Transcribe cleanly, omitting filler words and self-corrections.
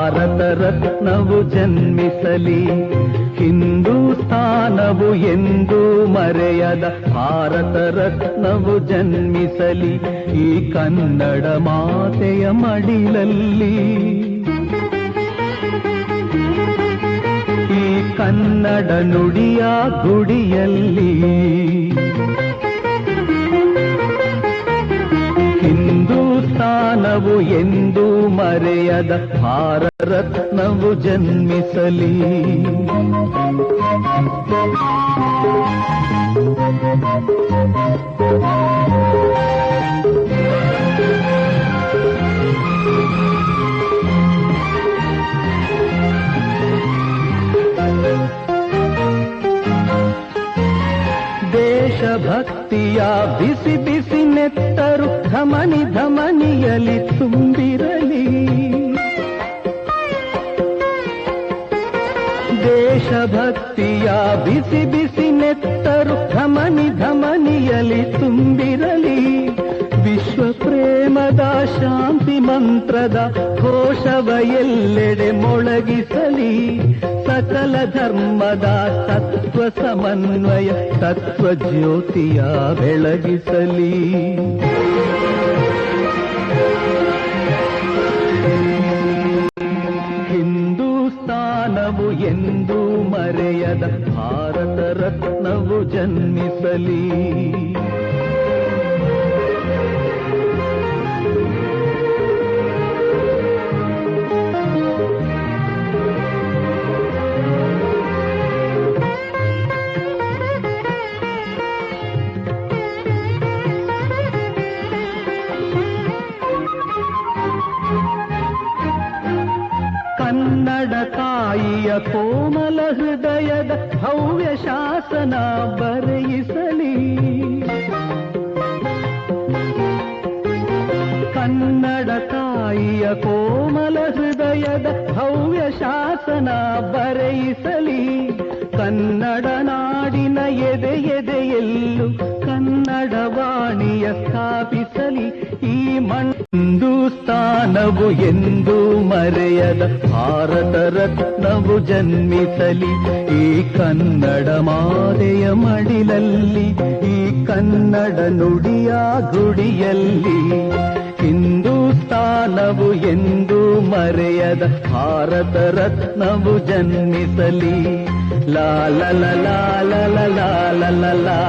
ಭಾರತ ರತ್ನವು ಜನ್ಮಿಸಲಿ. ಹಿಂದೂಸ್ಥಾನವು ಎಂದೂ ಮರೆಯದ ಭಾರತ ರತ್ನವು ಜನ್ಮಿಸಲಿ. ಈ ಕನ್ನಡ ಮಾತೆಯ ಮಡಿಲಲ್ಲಿ, ಈ ಕನ್ನಡ ನುಡಿಯ ಗುಡಿಯಲ್ಲಿ. ಹಿಂದೂಸ್ಥಾನವು ಎಂದೂ ಮರೆಯದ ಭಾರತ ರತ್ನವು ಜನ್ಮಿಸಲಿ. ದೇಶಭಕ್ತಿಯ ಬಿಸಿ ಬಿಸಿ ನೆತ್ತರು ಧಮನಿ ಧಮನಿಯಲಿ ತುಂಬಿರಲಿ. ದೇಶಭಕ್ತಿಯ ಬಿಸಿ ಬಿಸಿ ನೆತ್ತರು ಧಮನಿ ಧಮನಿಯಲಿ ತುಂಬಿರಲಿ. ವಿಶ್ವ ಪ್ರೇಮದ ಶಾಂತಿ ಮಂತ್ರದ ಘೋಷವ ಎಲ್ಲೆಡೆ ಮೊಳಗಿಸಲಿ. ಸಕಲ ಧರ್ಮದ ತತ್ವ ಸಮನ್ವಯ ತತ್ವ ಜ್ಯೋತಿಯ ಬೆಳಗಿಸಲಿ. ಹಿಂದೂಸ್ಥಾನವು ಎಂದೂ ಮರೆಯದ ಭಾರತ ರತ್ನವು ಜನ್ಮಿಸಲಿ. ಕನ್ನಡ ತಾಯಿಯ ಕೋಮಲ ಹೃದಯದ ಭವ್ಯ ಶಾಸನ ಬರೆಯಿಸಲಿ. ಕನ್ನಡ ತಾಯಿಯ ಕೋಮಲ ಹೃದಯದ ಭವ್ಯ ಶಾಸನ ಬರೆಯಿಸಲಿ. ಕನ್ನಡ ನಾಡಿನ ಎದೆ ಎದೆಯಲ್ಲೂ ಕನ್ನಡ ವಾಣಿಯ ಸ್ಥಾಪಿಸಲಿ. ಈ ಹಿಂದೂಸ್ಥಾನವು ಎಂದೂ ಮರೆಯದ ಭಾರತ ರತ್ನವು ಜನ್ಮಿಸಲಿ. ಈ ಕನ್ನಡ ಮಾತೆಯ ಮಡಿಲಲ್ಲಿ, ಈ ಕನ್ನಡ ನುಡಿಯ ಗುಡಿಯಲ್ಲಿ. ಹಿಂದೂಸ್ಥಾನವು ಎಂದೂ ಮರೆಯದ ಭಾರತ ರತ್ನವು ಜನ್ಮಿಸಲಿ. ಲಾ ಲ ಲ ಲಾ ಲ ಲ ಲಾ ಲ ಲ ಲಾ.